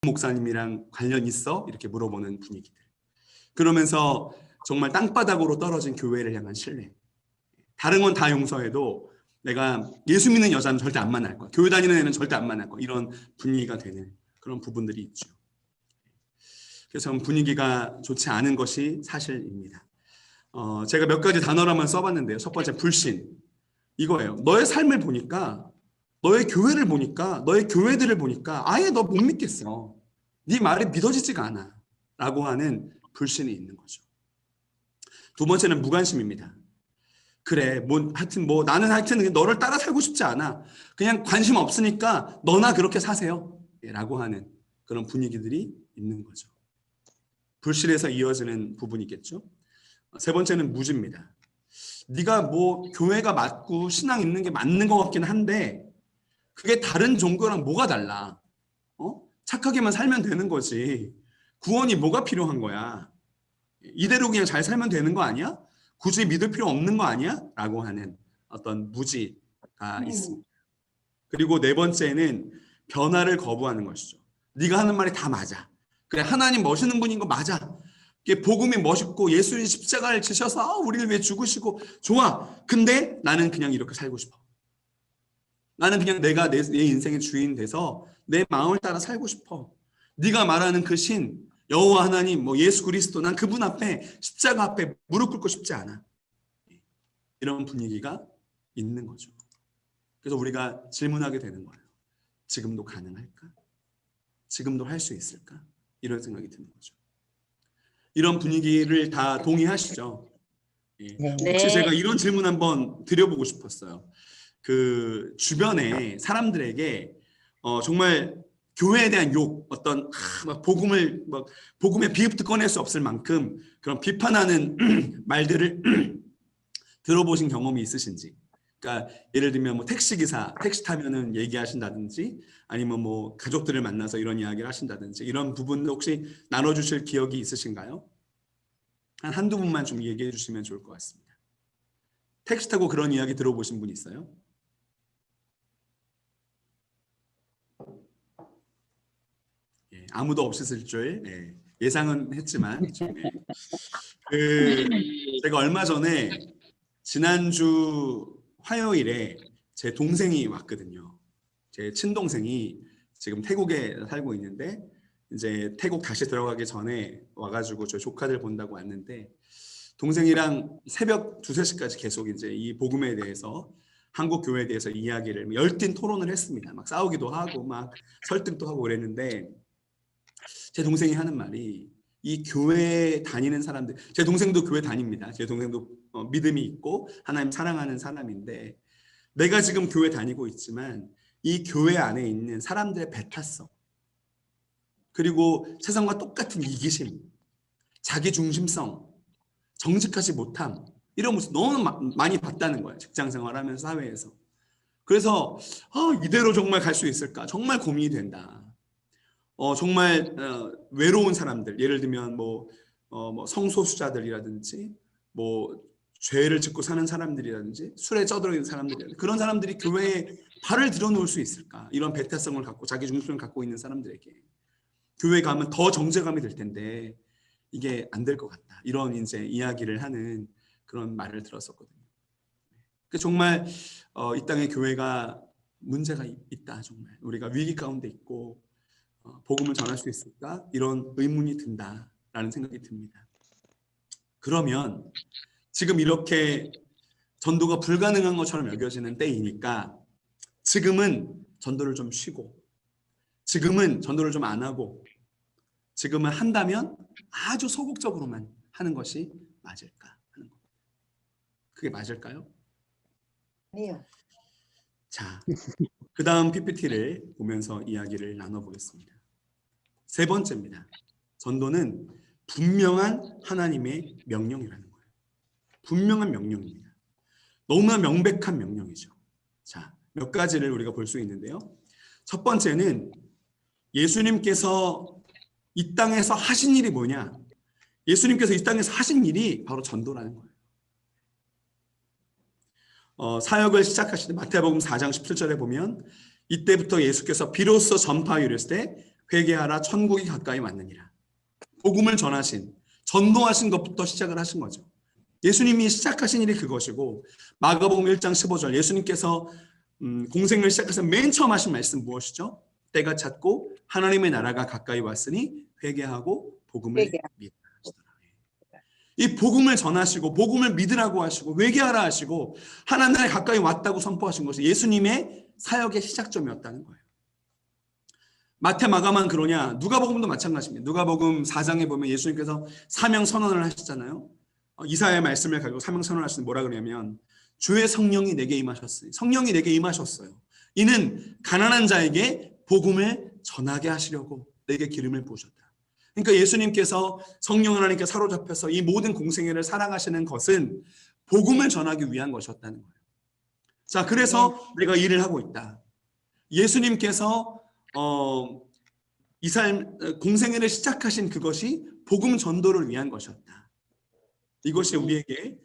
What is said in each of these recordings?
목사님이랑 관련 있어? 이렇게 물어보는 분위기들. 그러면서 정말 땅바닥으로 떨어진 교회를 향한 신뢰. 다른 건 다 용서해도 내가 예수 믿는 여자는 절대 안 만날 거야. 교회 다니는 애는 절대 안 만날 거야. 이런 분위기가 되는 그런 부분들이 있죠. 그래서 분위기가 좋지 않은 것이 사실입니다. 제가 몇 가지 단어로만 써봤는데요. 첫 번째, 불신. 이거예요. 너의 삶을 보니까, 너의 교회를 보니까, 너의 교회들을 보니까 아예 너 못 믿겠어. 네 말이 믿어지지가 않아. 라고 하는 불신이 있는 거죠. 두 번째는 무관심입니다. 그래, 나는 너를 따라 살고 싶지 않아. 그냥 관심 없으니까 너나 그렇게 사세요. 라고 하는 그런 분위기들이 있는 거죠. 불신에서 이어지는 부분이겠죠. 세 번째는 무지입니다. 네가 교회가 맞고 신앙 있는 게 맞는 것 같긴 한데 그게 다른 종교랑 뭐가 달라? 착하게만 살면 되는 거지. 구원이 뭐가 필요한 거야? 이대로 그냥 잘 살면 되는 거 아니야? 굳이 믿을 필요 없는 거 아니야? 라고 하는 어떤 무지가 있습니다. 그리고 네 번째는 변화를 거부하는 것이죠. 네가 하는 말이 다 맞아. 그래, 하나님 멋있는 분인 거 맞아. 복음이 멋있고 예수님 십자가를 지셔서 우리를 위해 죽으시고 좋아. 근데 나는 그냥 이렇게 살고 싶어. 나는 그냥 내가 내 인생의 주인 돼서 내 마음을 따라 살고 싶어. 네가 말하는 그 신, 여호와 하나님, 예수 그리스도, 난 그분 앞에 십자가 앞에 무릎 꿇고 싶지 않아. 이런 분위기가 있는 거죠. 그래서 우리가 질문하게 되는 거예요. 지금도 가능할까? 지금도 할 수 있을까? 이런 생각이 드는 거죠. 이런 분위기를 다 동의하시죠? 혹시 제가 이런 질문 한번 드려보고 싶었어요. 그 주변에 사람들에게 정말 교회에 대한 욕, 어떤 복음의 비읍도 꺼낼 수 없을 만큼 그런 비판하는 말들을 들어보신 경험이 있으신지. 그러니까 예를 들면 택시 타면은 얘기하신다든지, 아니면 가족들을 만나서 이런 이야기를 하신다든지, 이런 부분도 혹시 나눠주실 기억이 있으신가요? 한두 분만 좀 얘기해 주시면 좋을 것 같습니다. 택시 타고 그런 이야기 들어보신 분 있어요? 아무도 없으실 줄 예상은 했지만 제가 얼마 전에 지난주 화요일에 제 동생이 왔거든요. 제 친동생이 지금 태국에 살고 있는데 이제 태국 다시 들어가기 전에 와가지고 저 조카들 본다고 왔는데 동생이랑 새벽 2, 3시까지 계속 이제 이 복음에 대해서 한국 교회에 대해서 이야기를 열띤 토론을 했습니다. 막 싸우기도 하고 막 설득도 하고 그랬는데 제 동생이 하는 말이 이 교회 다니는 사람들, 제 동생도 교회 다닙니다. 제 동생도 믿음이 있고 하나님 사랑하는 사람인데 내가 지금 교회 다니고 있지만 이 교회 안에 있는 사람들의 배타성 그리고 세상과 똑같은 이기심, 자기중심성, 정직하지 못함 이런 모습 너무 많이 봤다는 거예요. 직장 생활하면서 사회에서. 그래서 이대로 정말 갈 수 있을까? 정말 고민이 된다. 정말 외로운 사람들, 예를 들면 성소수자들이라든지 죄를 짓고 사는 사람들이라든지 술에 쩌들어 있는 사람들이라든지 그런 사람들이 교회에 발을 들여놓을 수 있을까? 이런 배타성을 갖고 자기 중심을 갖고 있는 사람들에게 교회 가면 더 정죄감이 될 텐데 이게 안 될 것 같다. 이런 이제 이야기를 하는 그런 말을 들었었거든요. 정말 이 땅의 교회가 문제가 있다. 정말 우리가 위기 가운데 있고 복음을 전할 수 있을까? 이런 의문이 든다라는 생각이 듭니다. 그러면 지금 이렇게 전도가 불가능한 것처럼 여겨지는 때이니까 지금은 전도를 좀 쉬고 지금은 전도를 좀 안 하고 지금은 한다면 아주 소극적으로만 하는 것이 맞을까 하는 겁니다. 그게 맞을까요? 아니요. 자, 그 다음 PPT를 보면서 이야기를 나눠보겠습니다. 세 번째입니다. 전도는 분명한 하나님의 명령이라는 거예요. 분명한 명령입니다. 너무나 명백한 명령이죠. 자, 몇 가지를 우리가 볼 수 있는데요. 첫 번째는 예수님께서 이 땅에서 하신 일이 뭐냐? 예수님께서 이 땅에서 하신 일이 바로 전도라는 거예요. 사역을 시작하실 때 마태복음 4장 17절에 보면 이때부터 예수께서 비로소 전파하여 이르시되 회개하라 천국이 가까이 왔느니라. 복음을 전하신, 전도하신 것부터 시작을 하신 거죠. 예수님이 시작하신 일이 그것이고, 마가복음 1장 15절 예수님께서 공생을 시작해서 맨 처음 하신 말씀 무엇이죠? 때가 찼고 하나님의 나라가 가까이 왔으니 회개하고 복음을 믿으라. 이 복음을 전하시고 복음을 믿으라고 하시고 회개하라 하시고 하나님 나라에 가까이 왔다고 선포하신 것이 예수님의 사역의 시작점이었다는 거예요. 마태, 마가만 그러냐? 누가복음도 마찬가지입니다. 누가복음 4장에 보면 예수님께서 사명 선언을 하시잖아요. 이사야의 말씀을 가지고 사명 선언하시는 뭐라 그러냐면 주의 성령이 내게 임하셨으니, 성령이 내게 임하셨어요. 이는 가난한 자에게 복음을 전하게 하시려고 내게 기름을 부으셨다. 그러니까 예수님께서 성령 하나님께 사로잡혀서 이 모든 공생애를 살아가시는 것은 복음을 전하기 위한 것이었다는 거예요. 자, 그래서 내가 일을 하고 있다. 예수님께서 이 삶 공생애를 시작하신 그것이 복음 전도를 위한 것이었다. 이것이 우리에게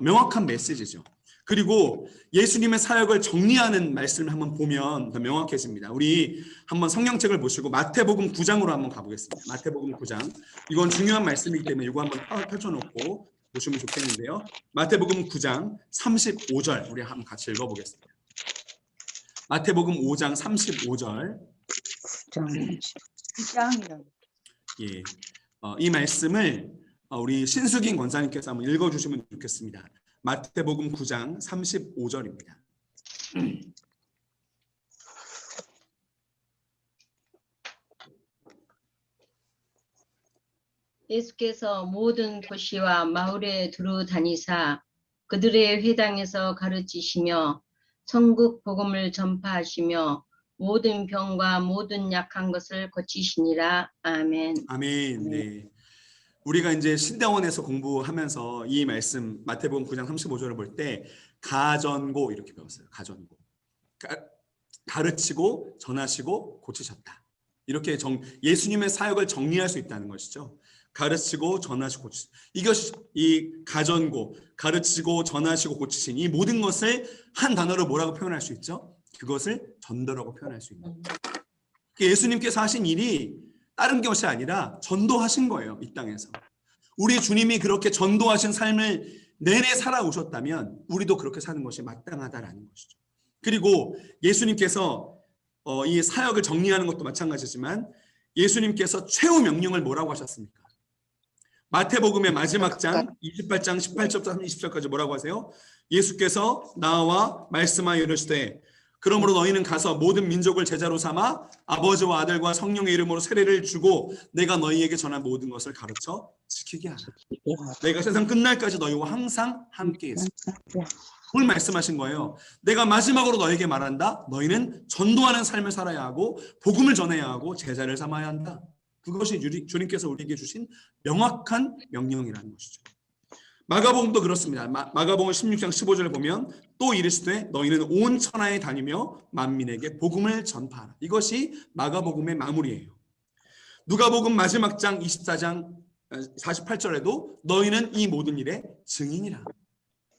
명확한 메시지죠. 그리고 예수님의 사역을 정리하는 말씀을 한번 보면 더 명확해집니다. 우리 한번 성경책을 보시고 마태복음 9장으로 한번 가보겠습니다. 마태복음 9장. 이건 중요한 말씀이기 때문에 이거 한번 펼쳐놓고 보시면 좋겠는데요. 마태복음 9장 35절 우리 한번 같이 읽어보겠습니다. 마태복음 5장 35절. 9장이라고. 예, 이 말씀을 우리 신수긴 권사님께서 한번 읽어주시면 좋겠습니다. 마태복음 9장 35절입니다. 예수께서 모든 도시와 마을에 두루 다니사 그들의 회당에서 가르치시며 천국 복음을 전파하시며 모든 병과 모든 약한 것을 고치시니라. 아멘. 아멘. 네. 우리가 이제 신대원에서 공부하면서 이 말씀 마태복음 9장 35절을 볼 때 가전고 이렇게 배웠어요. 가전고. 가르치고 전하시고 고치셨다. 이렇게 예수님의 사역을 정리할 수 있다는 것이죠. 가르치고 전하시고 고치신 이것이 이 가전고 가르치고 전하시고 고치신 이 모든 것을 한 단어로 뭐라고 표현할 수 있죠? 그것을 전도라고 표현할 수 있는. 예수님께서 하신 일이 다른 것이 아니라 전도하신 거예요. 이 땅에서. 우리 주님이 그렇게 전도하신 삶을 내내 살아오셨다면 우리도 그렇게 사는 것이 마땅하다라는 것이죠. 그리고 예수님께서 이 사역을 정리하는 것도 마찬가지지만 예수님께서 최후 명령을 뭐라고 하셨습니까? 마태복음의 마지막 장 28장 18절부터 30절까지 뭐라고 하세요? 예수께서 나와 말씀하여 이르시되 그러므로 너희는 가서 모든 민족을 제자로 삼아 아버지와 아들과 성령의 이름으로 세례를 주고 내가 너희에게 전한 모든 것을 가르쳐 지키게 하라. 내가 세상 끝날까지 너희와 항상 함께 있습니다. 오늘 말씀하신 거예요. 내가 마지막으로 너희에게 말한다. 너희는 전도하는 삶을 살아야 하고 복음을 전해야 하고 제자를 삼아야 한다. 그것이 주님께서 우리에게 주신 명확한 명령이라는 것이죠. 마가복음도 그렇습니다. 마가복음 16장 15절을 보면 또 이르시되 너희는 온 천하에 다니며 만민에게 복음을 전파하라. 이것이 마가복음의 마무리예요. 누가복음 마지막 장 24장 48절에도 너희는 이 모든 일의 증인이라.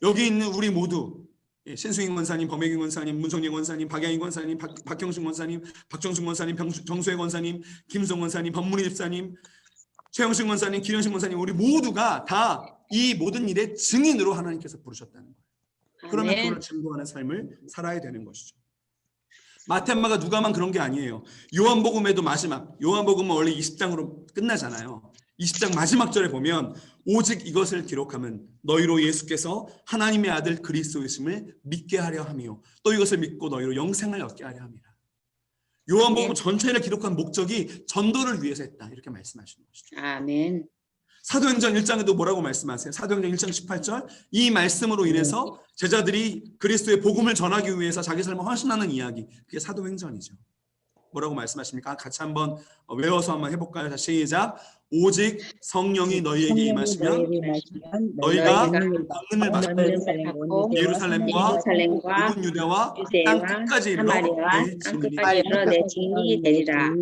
여기 있는 우리 모두 신승인 권사님, 범혜긴 권사님, 문성령 권사님, 박양인 권사님, 박형신 권사님, 박정순 권사님, 정수혜 권사님, 김성 권사님, 법문희 집사님, 최영신 권사님, 기련신 권사님 우리 모두가 다 이 모든 일의 증인으로 하나님께서 부르셨다는 거예요. 그러면 그걸 증거하는 삶을 살아야 되는 것이죠. 마태, 마가, 누가만 그런 게 아니에요. 요한복음에도 마지막, 요한복음은 원래 20장으로 끝나잖아요. 20장 마지막 절에 보면 오직 이것을 기록하면 너희로 예수께서 하나님의 아들 그리스도이심을 믿게 하려 하며 또 이것을 믿고 너희로 영생을 얻게 하려 합니다. 요한복음 전체를 기록한 목적이 전도를 위해서 했다. 이렇게 말씀하시는 것이죠. 아멘. 사도행전 1장에도 뭐라고 말씀하세요? 사도행전 1장 18절 이 말씀으로 인해서 제자들이 그리스도의 복음을 전하기 위해서 자기 삶을 헌신하는 이야기 그게 사도행전이죠. 뭐라고 말씀하십니까? 같이 한번 외워서 한번 해볼까요? 자, 시작. 오직 성령이 너희에게 임하시면 너희가 권능을 받고 예루살렘과 모든 유대와 땅 끝까지 이르러 내 증인이 되리라.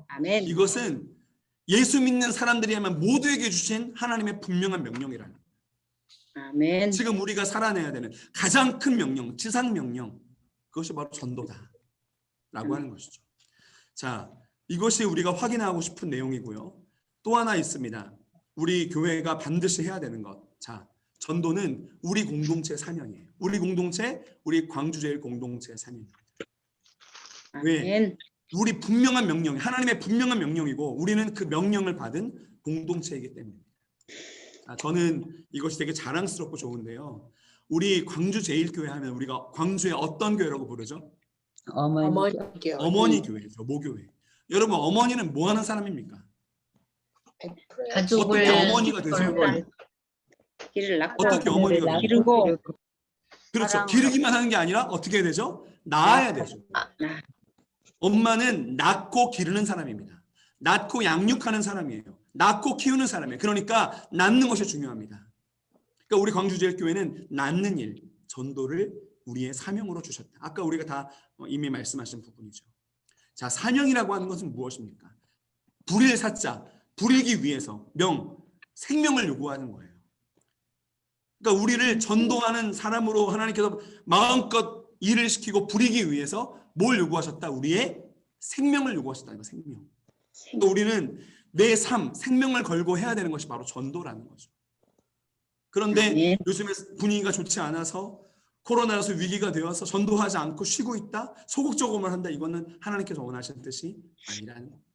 아멘. 이것은 예수 믿는 사람들이 하면 모두에게 주신 하나님의 분명한 명령이라는 거예요. 아멘. 지금 우리가 살아내야 되는 가장 큰 명령, 지상 명령 그것이 바로 전도다라고 하는 것이죠. 자, 이것이 우리가 확인하고 싶은 내용이고요. 또 하나 있습니다. 우리 교회가 반드시 해야 되는 것. 자, 전도는 우리 공동체 사명이에요. 우리 공동체, 우리 광주제일 공동체의 사명입니다. 왜? 아멘. 우리 분명한 명령, 하나님의 분명한 명령이고 우리는 그 명령을 받은 공동체이기 때문입니다. 저는 이것이 되게 자랑스럽고 좋은데요. 우리 광주제일교회 하면 우리가 광주의 어떤 교회라고 부르죠? 어머니 교회. 어머니 교회죠. 모교회. 여러분, 어머니는 뭐 하는 사람입니까? 가족을 어떻게 어머니가 되죠? 돌볼 길을 낳고 어떻게 어머니가 되죠? 기르고 그렇죠. 기르기만 하는 게 아니라 어떻게 해야 되죠? 낳아야 되죠. 엄마는 낳고 기르는 사람입니다. 낳고 양육하는 사람이에요. 낳고 키우는 사람이에요. 그러니까 낳는 것이 중요합니다. 그러니까 우리 광주제일교회는 낳는 일, 전도를 우리의 사명으로 주셨다. 아까 우리가 다 이미 말씀하신 부분이죠. 자, 사명이라고 하는 것은 무엇입니까? 불일 사자, 불이기 위해서 생명을 요구하는 거예요. 그러니까 우리를 전도하는 사람으로 하나님께서 마음껏 일을 시키고 부리기 위해서 뭘 요구하셨다? 우리의 생명을 요구하셨다는 거, 생명. 또 우리는 내 삶, 생명을 걸고 해야 되는 것이 바로 전도라는 거죠. 그런데 요즘에 분위기가 좋지 않아서 코로나라서 위기가 되어서 전도하지 않고 쉬고 있다? 소극적으로만 한다? 이거는 하나님께서 원하시는 뜻이 아니라는 겁니다.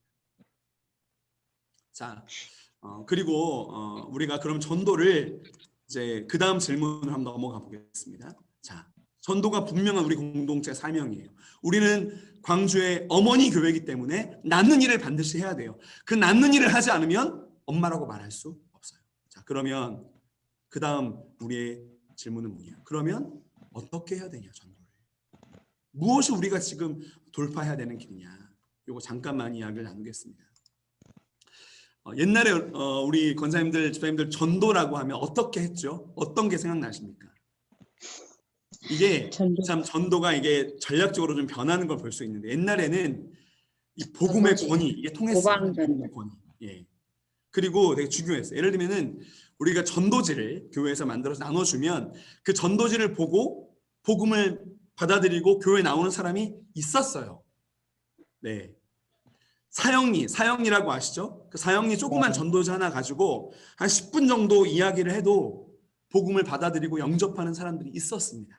자, 그리고 우리가 그럼 전도를 이제 그 다음 질문을 한번 넘어가 보겠습니다. 자, 전도가 분명한 우리 공동체 사명이에요. 우리는 광주의 어머니 교회이기 때문에 낳는 일을 반드시 해야 돼요. 그 낳는 일을 하지 않으면 엄마라고 말할 수 없어요. 자, 그러면 그 다음 우리의 질문은 뭐냐? 그러면 어떻게 해야 되냐, 전도를? 무엇이 우리가 지금 돌파해야 되는 길이냐? 이거 잠깐만 이야기를 나누겠습니다. 옛날에 우리 권사님들, 집사님들 전도라고 하면 어떻게 했죠? 어떤 게 생각나십니까? 이게 참 전도가 이게 전략적으로 좀 변하는 걸 볼 수 있는데 옛날에는 이 복음의 권위 이게 통했어요. 복음의 권위. 예. 그리고 되게 중요했어요. 예를 들면은 우리가 전도지를 교회에서 만들어서 나눠주면 그 전도지를 보고 복음을 받아들이고 교회에 나오는 사람이 있었어요. 네. 사형리라고 아시죠? 그 사형리 조그만 전도지 하나 가지고 한 10분 정도 이야기를 해도 복음을 받아들이고 영접하는 사람들이 있었습니다.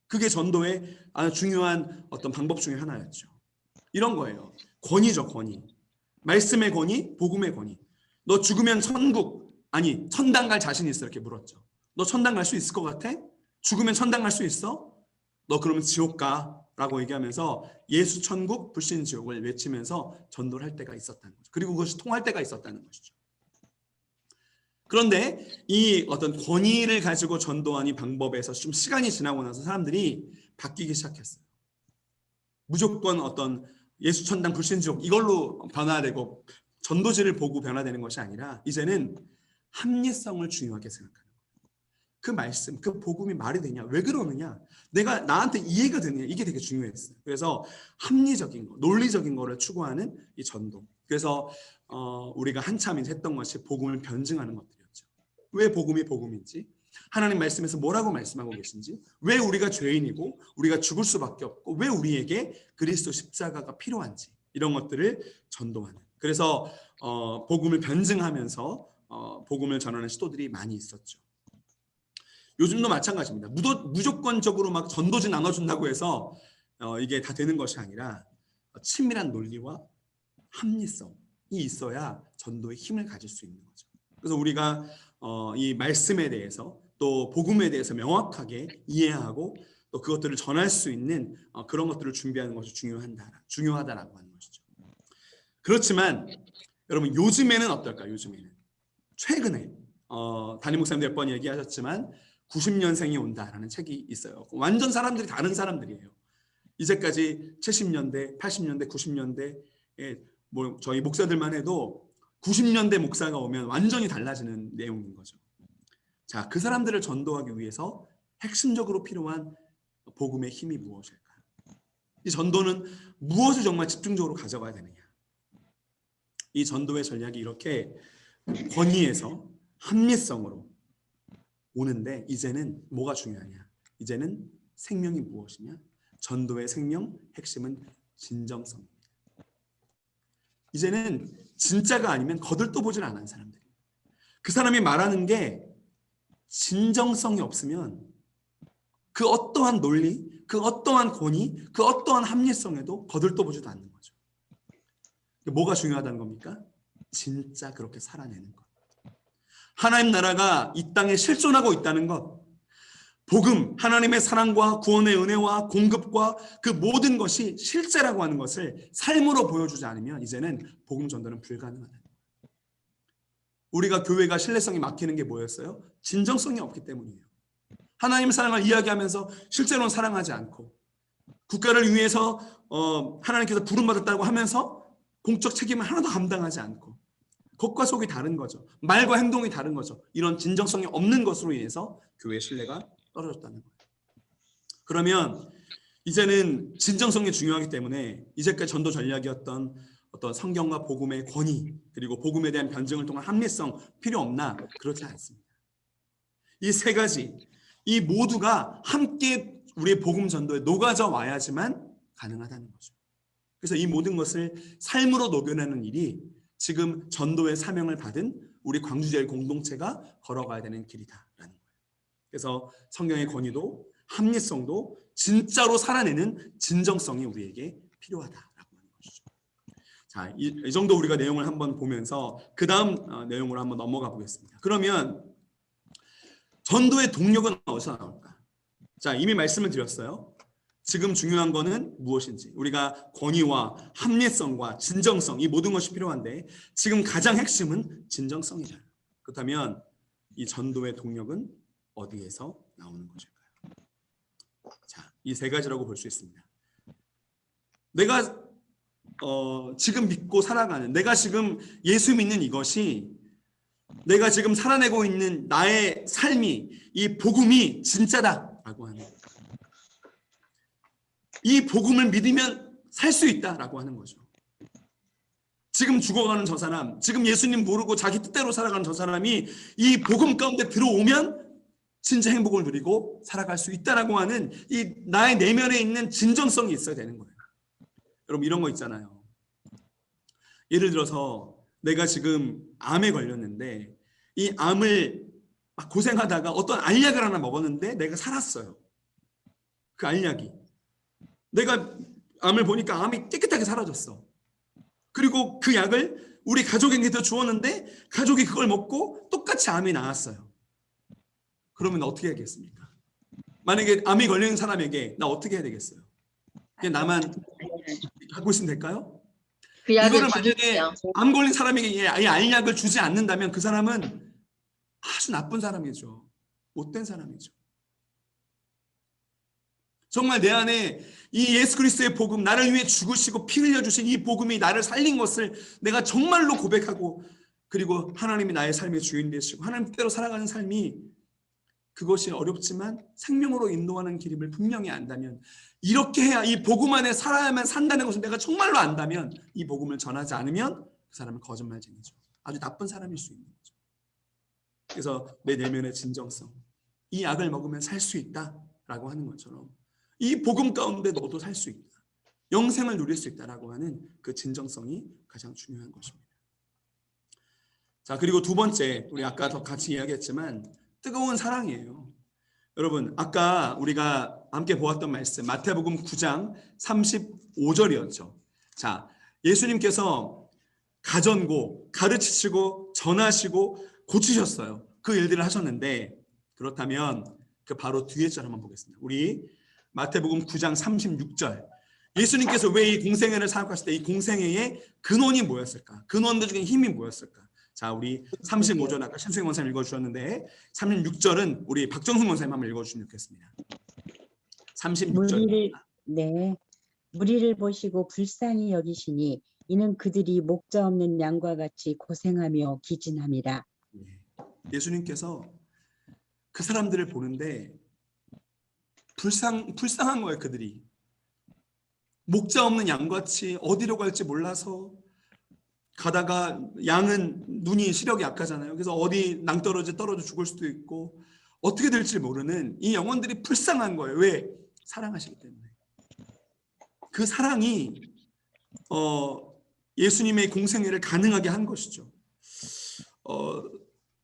그게 전도의 아주 중요한 어떤 방법 중에 하나였죠. 이런 거예요. 권위죠, 권위. 말씀의 권위, 복음의 권위. 너 죽으면 천당 갈 자신 있어? 이렇게 물었죠. 너 천당 갈 수 있을 것 같아? 죽으면 천당 갈 수 있어? 너 그러면 지옥 가. 라고 얘기하면서 예수 천국 불신 지옥을 외치면서 전도를 할 때가 있었다는 거죠. 그리고 그것이 통할 때가 있었다는 것이죠. 그런데 이 어떤 권위를 가지고 전도하는 방법에서 좀 시간이 지나고 나서 사람들이 바뀌기 시작했어요. 무조건 어떤 예수 천당 불신 지옥 이걸로 변화되고 전도지를 보고 변화되는 것이 아니라 이제는 합리성을 중요하게 생각하는 거예요. 그 말씀, 그 복음이 말이 되냐? 왜 그러느냐? 내가 나한테 이해가 되느냐? 이게 되게 중요했어요. 그래서 합리적인 거, 논리적인 거를 추구하는 이 전도. 그래서 우리가 한참 했던 것이 복음을 변증하는 것들이었죠. 왜 복음이 복음인지, 하나님 말씀에서 뭐라고 말씀하고 계신지, 왜 우리가 죄인이고 우리가 죽을 수밖에 없고 왜 우리에게 그리스도 십자가가 필요한지 이런 것들을 전도하는. 그래서 복음을 변증하면서 복음을 전하는 시도들이 많이 있었죠. 요즘도 마찬가지입니다. 무조건적으로 막 전도지 나눠준다고 해서 이게 다 되는 것이 아니라 친밀한 논리와 합리성이 있어야 전도의 힘을 가질 수 있는 거죠. 그래서 우리가 이 말씀에 대해서 또 복음에 대해서 명확하게 이해하고 또 그것들을 전할 수 있는 그런 것들을 준비하는 것이 중요하다라고 하는 것이죠. 그렇지만 여러분 요즘에는 어떨까요? 요즘에는 최근에 담임 목사님 몇 번 얘기하셨지만 90년생이 온다라는 책이 있어요. 완전 사람들이 다른 사람들이에요. 이제까지 70년대, 80년대, 90년대 뭐 저희 목사들만 해도 90년대 목사가 오면 완전히 달라지는 내용인 거죠. 자, 그 사람들을 전도하기 위해서 핵심적으로 필요한 복음의 힘이 무엇일까요? 이 전도는 무엇을 정말 집중적으로 가져가야 되느냐? 이 전도의 전략이 이렇게 권위에서 합리성으로 오는데 이제는 뭐가 중요하냐? 이제는 생명이 무엇이냐? 전도의 생명 핵심은 진정성입니다. 이제는 진짜가 아니면 거들떠보질 않은 사람들. 그 사람이 말하는 게 진정성이 없으면 그 어떠한 논리, 그 어떠한 권위, 그 어떠한 합리성에도 거들떠보지도 않는 거죠. 뭐가 중요하다는 겁니까? 진짜 그렇게 살아내는 것. 하나님 나라가 이 땅에 실존하고 있다는 것. 복음, 하나님의 사랑과 구원의 은혜와 공급과 그 모든 것이 실제라고 하는 것을 삶으로 보여주지 않으면 이제는 복음 전도는 불가능하다. 우리가 교회가 신뢰성이 막히는 게 뭐였어요? 진정성이 없기 때문이에요. 하나님의 사랑을 이야기하면서 실제로는 사랑하지 않고 국가를 위해서 하나님께서 부름받았다고 하면서 공적 책임을 하나도 감당하지 않고 겉과 속이 다른 거죠. 말과 행동이 다른 거죠. 이런 진정성이 없는 것으로 인해서 교회의 신뢰가 떨어졌다는 거예요. 그러면 이제는 진정성이 중요하기 때문에 이제까지 전도 전략이었던 어떤 성경과 복음의 권위 그리고 복음에 대한 변증을 통한 합리성 필요 없나? 그렇지 않습니다. 이 세 가지 이 모두가 함께 우리의 복음 전도에 녹아져 와야지만 가능하다는 거죠. 그래서 이 모든 것을 삶으로 녹여내는 일이 지금 전도의 사명을 받은 우리 광주제일 공동체가 걸어가야 되는 길이다라는 거예요. 그래서 성경의 권위도 합리성도 진짜로 살아내는 진정성이 우리에게 필요하다라고 하는 것이죠. 자, 이 정도 우리가 내용을 한번 보면서 그 다음 내용으로 한번 넘어가 보겠습니다. 그러면 전도의 동력은 어디서 나올까? 자, 이미 말씀을 드렸어요. 지금 중요한 거는 무엇인지 우리가 권위와 합리성과 진정성 이 모든 것이 필요한데 지금 가장 핵심은 진정성이다. 그렇다면 이 전도의 동력은 어디에서 나오는 것일까요? 자, 이 세 가지라고 볼 수 있습니다. 내가 지금 믿고 살아가는 내가 지금 예수 믿는 이것이 내가 지금 살아내고 있는 나의 삶이 이 복음이 진짜다라고 하는 거예요. 이 복음을 믿으면 살 수 있다라고 하는 거죠. 지금 죽어가는 저 사람, 지금 예수님 모르고 자기 뜻대로 살아가는 저 사람이 이 복음 가운데 들어오면 진짜 행복을 누리고 살아갈 수 있다라고 하는 이 나의 내면에 있는 진정성이 있어야 되는 거예요. 여러분 이런 거 있잖아요. 예를 들어서 내가 지금 암에 걸렸는데 이 암을 막 고생하다가 어떤 알약을 하나 먹었는데 내가 살았어요. 그 알약이. 내가 암을 보니까 암이 깨끗하게 사라졌어. 그리고 그 약을 우리 가족에게 주었는데 가족이 그걸 먹고 똑같이 암이 나았어요. 그러면 어떻게 해야겠습니까? 만약에 암이 걸린 사람에게 나 어떻게 해야 되겠어요? 그냥 나만 갖고 있으면 될까요? 그 약을 이거를 만약에 암 걸린 사람에게 이 알약을 주지 않는다면 그 사람은 아주 나쁜 사람이죠. 못된 사람이죠. 정말 내 안에 이 예수 그리스도의 복음, 나를 위해 죽으시고 피 흘려주신 이 복음이 나를 살린 것을 내가 정말로 고백하고 그리고 하나님이 나의 삶의 주인 되시고 하나님 뜻대로 살아가는 삶이 그것이 어렵지만 생명으로 인도하는 길임을 분명히 안다면 이렇게 해야 이 복음 안에 살아야만 산다는 것을 내가 정말로 안다면 이 복음을 전하지 않으면 그 사람은 거짓말쟁이죠. 아주 나쁜 사람일 수 있는 거죠. 그래서 내 내면의 진정성, 이 약을 먹으면 살 수 있다라고 하는 것처럼 이 복음 가운데 너도 살 수 있다. 영생을 누릴 수 있다라고 하는 그 진정성이 가장 중요한 것입니다. 자, 그리고 두 번째, 우리 아까 더 같이 이야기했지만 뜨거운 사랑이에요. 여러분, 아까 우리가 함께 보았던 말씀 마태복음 9장 35절이었죠. 자, 예수님께서 가전고 가르치시고 전하시고 고치셨어요. 그 일들을 하셨는데 그렇다면 그 바로 뒤에 절 한번 보겠습니다. 우리 마태복음 9장 36절. 예수님께서 왜 이 공생애를 사역하실 때 이 공생애의 근원이 뭐였을까? 근원적인 힘이 뭐였을까? 자, 우리 35절 아까 신수영 원사님 읽어주셨는데 36절은 우리 박정순 원사님 한번 읽어주시면 좋겠습니다. 36절. 네, 무리를 보시고 불쌍히 여기시니 이는 그들이 목자 없는 양과 같이 고생하며 기진함이라. 예수님께서 그 사람들을 보는데 불쌍한 거예요. 그들이 목자 없는 양같이 어디로 갈지 몰라서 가다가 양은 눈이 시력이 약하잖아요. 그래서 어디 낭떠러지 떨어져 죽을 수도 있고 어떻게 될지 모르는 이 영혼들이 불쌍한 거예요. 왜? 사랑하시기 때문에. 그 사랑이 예수님의 공생애를 가능하게 한 것이죠.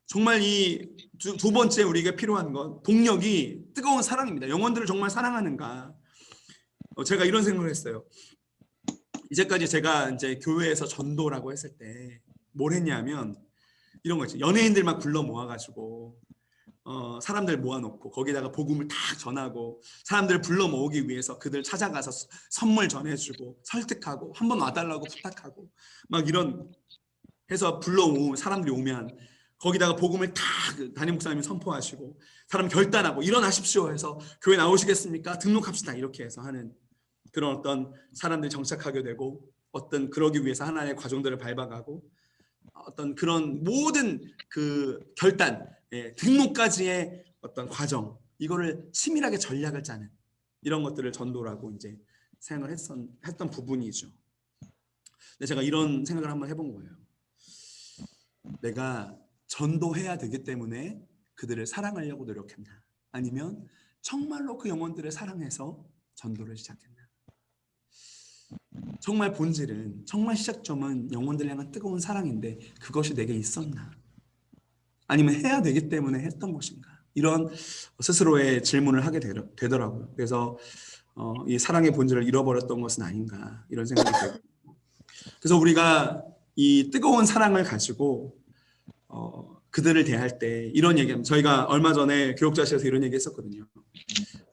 정말 이 두 번째 우리가 필요한 건 동력이 뜨거운 사랑입니다. 영혼들을 정말 사랑하는가? 제가 이런 생각을 했어요. 이제까지 제가 이제 교회에서 전도라고 했을 때 뭘 했냐면 이런 거 있죠. 연예인들 막 불러 모아가지고 사람들 모아놓고 거기다가 복음을 다 전하고 사람들을 불러 모으기 위해서 그들 찾아가서 선물 전해주고 설득하고 한번 와달라고 부탁하고 막 이런 해서 불러 모으면 사람들이 오면 거기다가 복음을 다 담임 목사님이 선포하시고 사람 결단하고 일어나십시오 해서 교회 나오시겠습니까? 등록합시다 이렇게 해서 하는 그런 어떤 사람들이 정착하게 되고 어떤 그러기 위해서 하나의 과정들을 밟아가고 어떤 그런 모든 그 결단 등록까지의 어떤 과정 이거를 치밀하게 전략을 짜는 이런 것들을 전도라고 이제 생각을 했던 부분이죠. 근데 제가 이런 생각을 한번 해본 거예요. 내가 전도해야 되기 때문에 그들을 사랑하려고 노력했나? 아니면 정말로 그 영혼들을 사랑해서 전도를 시작했나? 정말 본질은 정말 시작점은 영혼들을 향한 뜨거운 사랑인데 그것이 내게 있었나? 아니면 해야 되기 때문에 했던 것인가? 이런 스스로의 질문을 하게 되더라고요. 그래서 이 사랑의 본질을 잃어버렸던 것은 아닌가 이런 생각이 들고 그래서 우리가 이 뜨거운 사랑을 가지고 그들을 대할 때 이런 얘기하면 저희가 얼마 전에 교육자실에서 이런 얘기 했었거든요.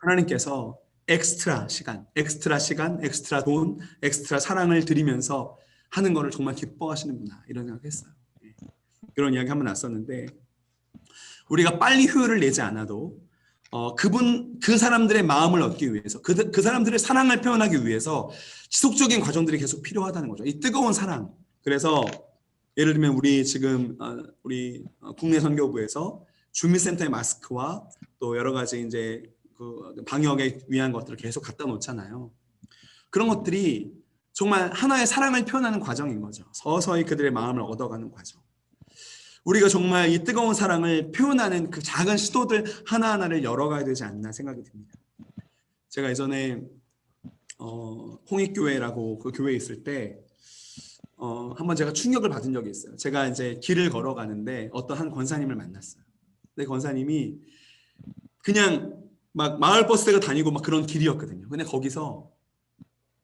하나님께서 엑스트라 시간, 엑스트라 돈, 엑스트라 사랑을 드리면서 하는 거를 정말 기뻐하시는구나 이런 생각했어요. 그런 이야기 한번 났었는데 우리가 빨리 효율을 내지 않아도 그 사람들의 마음을 얻기 위해서 그 사람들의 사랑을 표현하기 위해서 지속적인 과정들이 계속 필요하다는 거죠. 이 뜨거운 사랑. 그래서 예를 들면 우리 지금 우리 국내 선교부에서 주민센터의 마스크와 또 여러 가지 이제 그 방역에 위한 것들을 계속 갖다 놓잖아요. 그런 것들이 정말 하나의 사랑을 표현하는 과정인 거죠. 서서히 그들의 마음을 얻어가는 과정. 우리가 정말 이 뜨거운 사랑을 표현하는 그 작은 시도들 하나하나를 열어가야 되지 않나 생각이 듭니다. 제가 예전에 홍익교회라고 그 교회에 있을 때 한번 제가 충격을 받은 적이 있어요. 제가 이제 길을 걸어가는데 어떤 한 권사님을 만났어요. 근데 권사님이 그냥 막 마을 버스가 다니고 막 그런 길이었거든요. 근데 거기서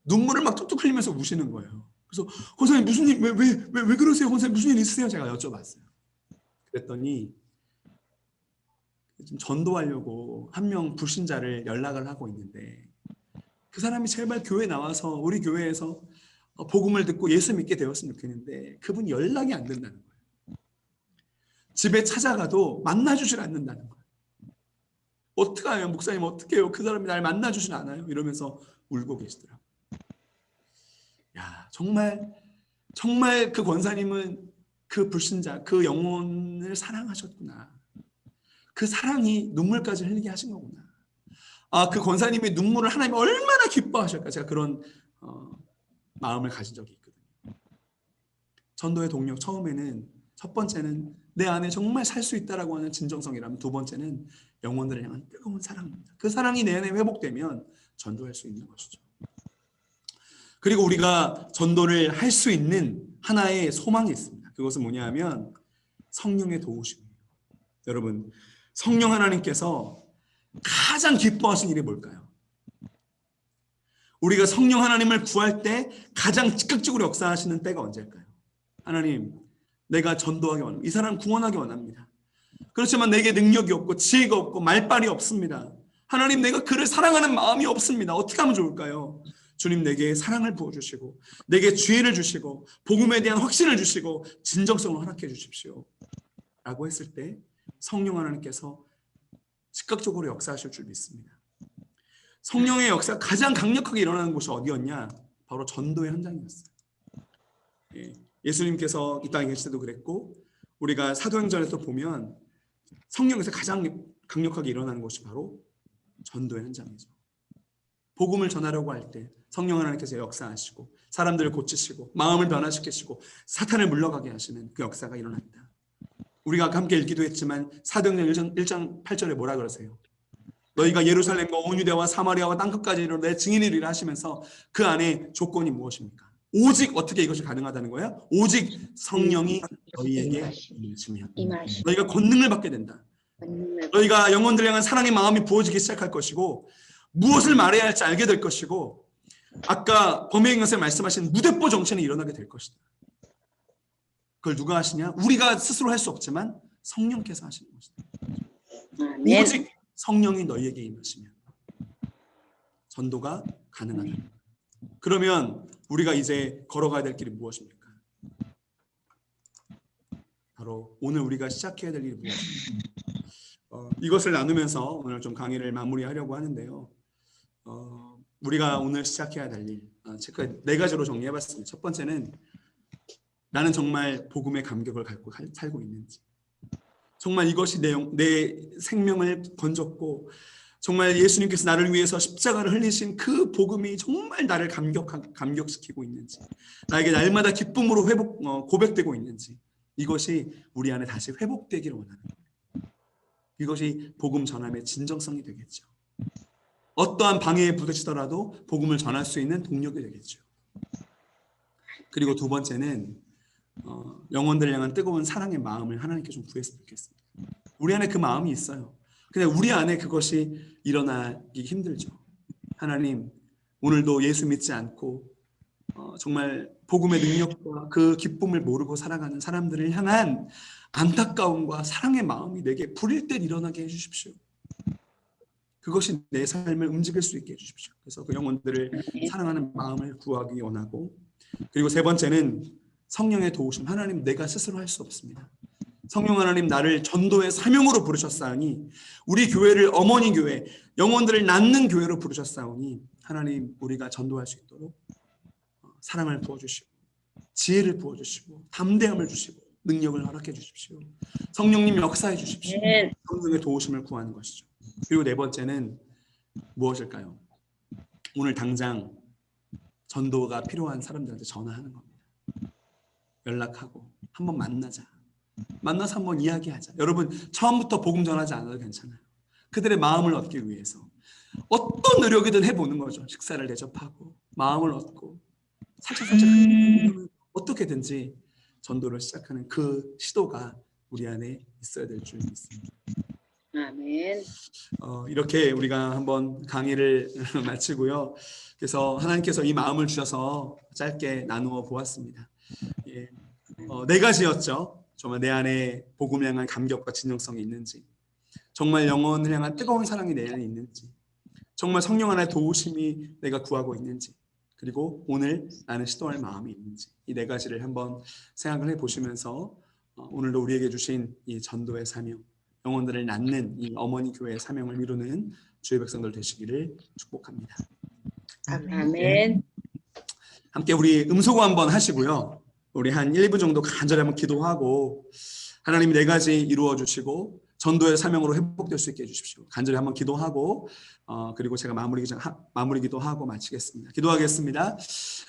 눈물을 막 뚝뚝 흘리면서 우시는 거예요. 그래서 권사님 무슨 일 왜 그러세요? 권사님 무슨 일 있으세요? 제가 여쭤봤어요. 그랬더니 좀 전도하려고 한 명 불신자를 연락을 하고 있는데 그 사람이 제발 교회 나와서 우리 교회에서 복음을 듣고 예수 믿게 되었으면 좋겠는데 그분이 연락이 안 된다는 거예요. 집에 찾아가도 만나주질 않는다는 거예요. 어떡해요? 목사님 어떡해요? 그 사람이 날 만나주질 않아요? 이러면서 울고 계시더라고요. 야, 정말 그 권사님은 그 불신자, 그 영혼을 사랑하셨구나. 그 사랑이 눈물까지 흘리게 하신 거구나. 그 권사님의 눈물을 하나님이 얼마나 기뻐하실까. 제가 그런 마음을 가진 적이 있거든요. 전도의 동력 처음에는 첫 번째는 내 안에 정말 살 수 있다라고 하는 진정성이라면 두 번째는 영혼들을 향한 뜨거운 사랑입니다. 그 사랑이 내 안에 회복되면 전도할 수 있는 것이죠. 그리고 우리가 전도를 할 수 있는 하나의 소망이 있습니다. 그것은 뭐냐면 성령의 도우심이에요. 여러분, 성령 하나님께서 가장 기뻐하신 일이 뭘까요? 우리가 성령 하나님을 구할 때 가장 즉각적으로 역사하시는 때가 언제일까요? 하나님, 내가 전도하기 원합니다. 이 사람 구원하기 원합니다. 그렇지만 내게 능력이 없고 지혜가 없고 말빨이 없습니다. 하나님, 내가 그를 사랑하는 마음이 없습니다. 어떻게 하면 좋을까요? 주님, 내게 사랑을 부어주시고 내게 지혜를 주시고 복음에 대한 확신을 주시고 진정성을 허락해 주십시오 라고 했을 때 성령 하나님께서 즉각적으로 역사하실 줄 믿습니다. 성령의 역사가 가장 강력하게 일어나는 곳이 어디였냐? 바로 전도의 현장이었어요. 예수님께서 이 땅에 계실 때도 그랬고 우리가 사도행전에서 보면 성령에서 가장 강력하게 일어나는 곳이 바로 전도의 현장이죠. 복음을 전하려고 할 때 성령 하나님께서 역사하시고 사람들을 고치시고 마음을 변화시키시고 사탄을 물러가게 하시는 그 역사가 일어납니다. 우리가 아까 함께 읽기도 했지만 사도행전 1장 8절에 뭐라 그러세요? 너희가 예루살렘과 온 유대와 사마리아와 땅끝까지 이르러 내 증인이리라 하시면서 그 안에 조건이 무엇입니까? 오직 어떻게 이것이 가능하다는 거예요? 오직 성령이 너희에게 임하시면 임하시. 너희가 권능을 받게 된다. 너희가 영혼들 향한 사랑의 마음이 부어지기 시작할 것이고 무엇을 말해야 할지 알게 될 것이고 아까 범행 선생님 말씀하신 무대포 정신이 일어나게 될 것이다. 그걸 누가 하시냐? 우리가 스스로 할 수 없지만 성령께서 하시는 것이다. 아멘. 오직 성령이 너희에게 임하시면 전도가 가능하다. 그러면 우리가 이제 걸어가야 될 길이 무엇입니까? 바로 오늘 우리가 시작해야 될 일이 무엇입니까? 이것을 나누면서 오늘 좀 강의를 마무리하려고 하는데요. 우리가 오늘 시작해야 될 일, 제가 4가지로 정리해봤습니다. 첫 번째는 나는 정말 복음의 감격을 갖고 살고 있는지, 정말 이것이 내 생명을 건졌고 정말 예수님께서 나를 위해서 십자가를 흘리신 그 복음이 정말 나를 감격시키고 있는지, 나에게 날마다 기쁨으로 고백되고 있는지, 이것이 우리 안에 다시 회복되기를 원하는 거예요. 이것이 복음 전함의 진정성이 되겠죠. 어떠한 방해에 부딪히더라도 복음을 전할 수 있는 동력이 되겠죠. 그리고 두 번째는 영혼들을 향한 뜨거운 사랑의 마음을 하나님께 좀 구했으면 좋겠습니다. 우리 안에 그 마음이 있어요. 근데 우리 안에 그것이 일어나기 힘들죠. 하나님, 오늘도 예수 믿지 않고 정말 복음의 능력과 그 기쁨을 모르고 살아가는 사람들을 향한 안타까움과 사랑의 마음이 내게 불일 듯 일어나게 해주십시오. 그것이 내 삶을 움직일 수 있게 해주십시오. 그래서 그 영혼들을 사랑하는 마음을 구하기 원하고, 그리고 세 번째는 성령의 도우심. 하나님, 내가 스스로 할 수 없습니다. 성령 하나님, 나를 전도의 사명으로 부르셨사오니, 우리 교회를 어머니 교회, 영혼들을 낳는 교회로 부르셨사오니, 하나님, 우리가 전도할 수 있도록 사랑을 부어주시고 지혜를 부어주시고 담대함을 주시고 능력을 허락해 주십시오. 성령님 역사해 주십시오. 성령의 도우심을 구하는 것이죠. 그리고 네 번째는 무엇일까요? 오늘 당장 전도가 필요한 사람들한테 전화하는 겁니다. 연락하고 한번 만나서 한번 이야기하자. 여러분, 처음부터 복음 전하지 않아도 괜찮아요. 그들의 마음을 얻기 위해서 어떤 노력이든 해보는 거죠. 식사를 대접하고 마음을 얻고 살짝 어떻게든지 전도를 시작하는 그 시도가 우리 안에 있어야 될 줄 믿습니다. 아멘. 이렇게 우리가 한번 강의를 마치고요. 그래서 하나님께서 이 마음을 주셔서 짧게 나누어 보았습니다. 예, 4가지였죠. 정말 내 안에 복음을 향한 감격과 진정성이 있는지, 정말 영혼을 향한 뜨거운 사랑이 내 안에 있는지, 정말 성령 하나의 도우심이 내가 구하고 있는지, 그리고 오늘 나는 시도할 마음이 있는지, 이 4가지를 한번 생각을 해보시면서 오늘도 우리에게 주신 이 전도의 사명, 영혼들을 낳는 이 어머니 교회의 사명을 이루는 주의 백성들 되시기를 축복합니다. 아멘. 함께 우리 음소거 한번 하시고요. 우리 한 1분 정도 간절히 한번 기도하고 하나님이 4가지 이루어 주시고 전도의 사명으로 회복될 수 있게 해주십시오. 간절히 한번 기도하고 그리고 제가 마무리 기도하고 마치겠습니다. 기도하겠습니다.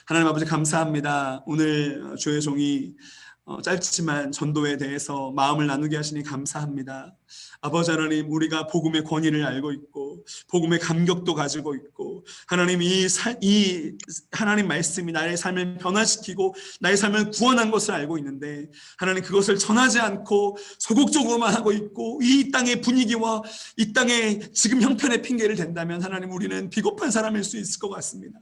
하나님 아버지, 감사합니다. 오늘 주의 종이 짧지만 전도에 대해서 마음을 나누게 하시니 감사합니다. 아버지 하나님, 우리가 복음의 권위를 알고 있고 복음의 감격도 가지고 있고, 하나님 이 하나님 말씀이 나의 삶을 변화시키고 나의 삶을 구원한 것을 알고 있는데, 하나님 그것을 전하지 않고 소극적으로만 하고 있고 이 땅의 분위기와 이 땅의 지금 형편의 핑계를 댄다면 하나님, 우리는 비겁한 사람일 수 있을 것 같습니다.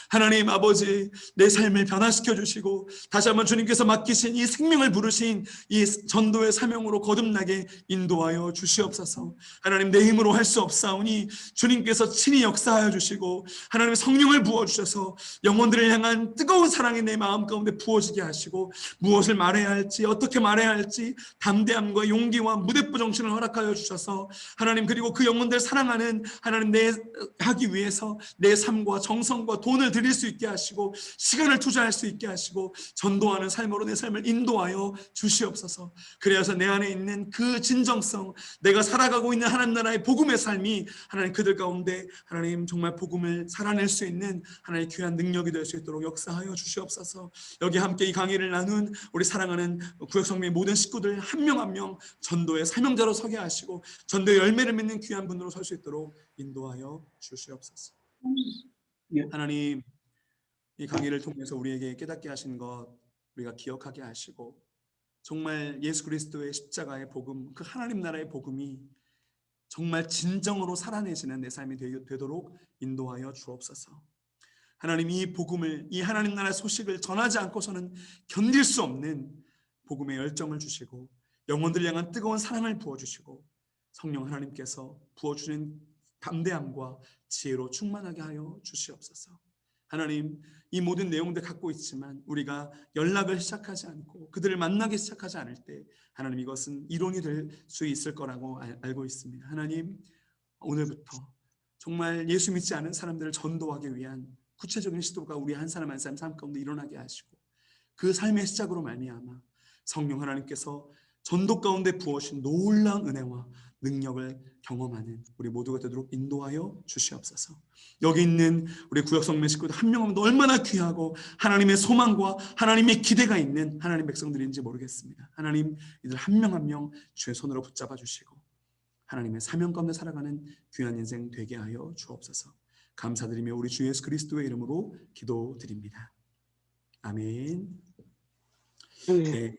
하나님 아버지, 내 삶을 변화시켜 주시고 다시 한번 주님께서 맡기신 이 생명을 부르신 이 전도의 사명으로 거듭나게 인도하여 주시옵소서. 하나님, 내 힘으로 할 수 없사오니 주님께서 친히 역사하여 주시고 하나님 성령을 부어주셔서 영혼들을 향한 뜨거운 사랑이 내 마음 가운데 부어지게 하시고, 무엇을 말해야 할지 어떻게 말해야 할지 담대함과 용기와 무대포 정신을 허락하여 주셔서 하나님, 그리고 그 영혼들 사랑하는 하나님 내 하기 위해서 내 삶과 정성과 돈을 드릴 수 있게 하시고 시간을 투자할 수 있게 하시고 전도하는 삶으로 내 삶을 인도하여 주시옵소서. 그래서 내 안에 있는 그 진정성, 내가 살아가고 있는 하나님 나라의 복음의 삶이 하나님 그들 가운데 하나님 정말 복음을 살아낼 수 있는 하나님의 귀한 능력이 될 수 있도록 역사하여 주시옵소서. 여기 함께 이 강의를 나눈 우리 사랑하는 구역성명의 모든 식구들 한 명 한 명 전도의 사명자로 서게 하시고 전도의 열매를 맺는 귀한 분으로 설 수 있도록 인도하여 주시옵소서. 하나님, 이 강의를 통해서 우리에게 깨닫게 하신 것 우리가 기억하게 하시고 정말 예수 그리스도의 십자가의 복음, 그 하나님 나라의 복음이 정말 진정으로 살아내지는 내 삶이 되도록 인도하여 주옵소서. 하나님, 이 복음을, 이 하나님 나라의 소식을 전하지 않고서는 견딜 수 없는 복음의 열정을 주시고 영혼들 향한 뜨거운 사랑을 부어주시고 성령 하나님께서 부어주는 담대함과 지혜로 충만하게 하여 주시옵소서. 하나님, 이 모든 내용들 갖고 있지만 우리가 연락을 시작하지 않고 그들을 만나기 시작하지 않을 때 하나님, 이것은 이론이 될 수 있을 거라고 알고 있습니다. 하나님, 오늘부터 정말 예수 믿지 않은 사람들을 전도하기 위한 구체적인 시도가 우리 한 사람 한 사람 삶 가운데 일어나게 하시고 그 삶의 시작으로 말미암아 성령 하나님께서 전도 가운데 부어신 놀라운 은혜와 능력을 경험하는 우리 모두가 되도록 인도하여 주시옵소서. 여기 있는 우리 구역성매 식구들 한 명 한 명도 얼마나 귀하고 하나님의 소망과 하나님의 기대가 있는 하나님 백성들인지 모르겠습니다. 하나님, 이들 한 명 한 명 주의 손으로 붙잡아 주시고 하나님의 사명 가운데 살아가는 귀한 인생 되게 하여 주옵소서. 감사드리며 우리 주 예수 그리스도의 이름으로 기도드립니다. 아멘. 네,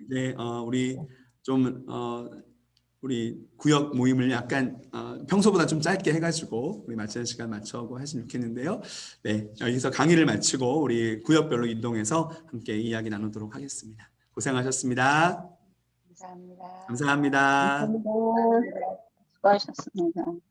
우리 구역 모임을 약간 평소보다 좀 짧게 해가지고 우리 마치는 시간 맞춰고 하시면 좋겠는데요. 네, 여기서 강의를 마치고 우리 구역별로 이동해서 함께 이야기 나누도록 하겠습니다. 고생하셨습니다. 감사합니다. 감사합니다. 수고하셨습니다.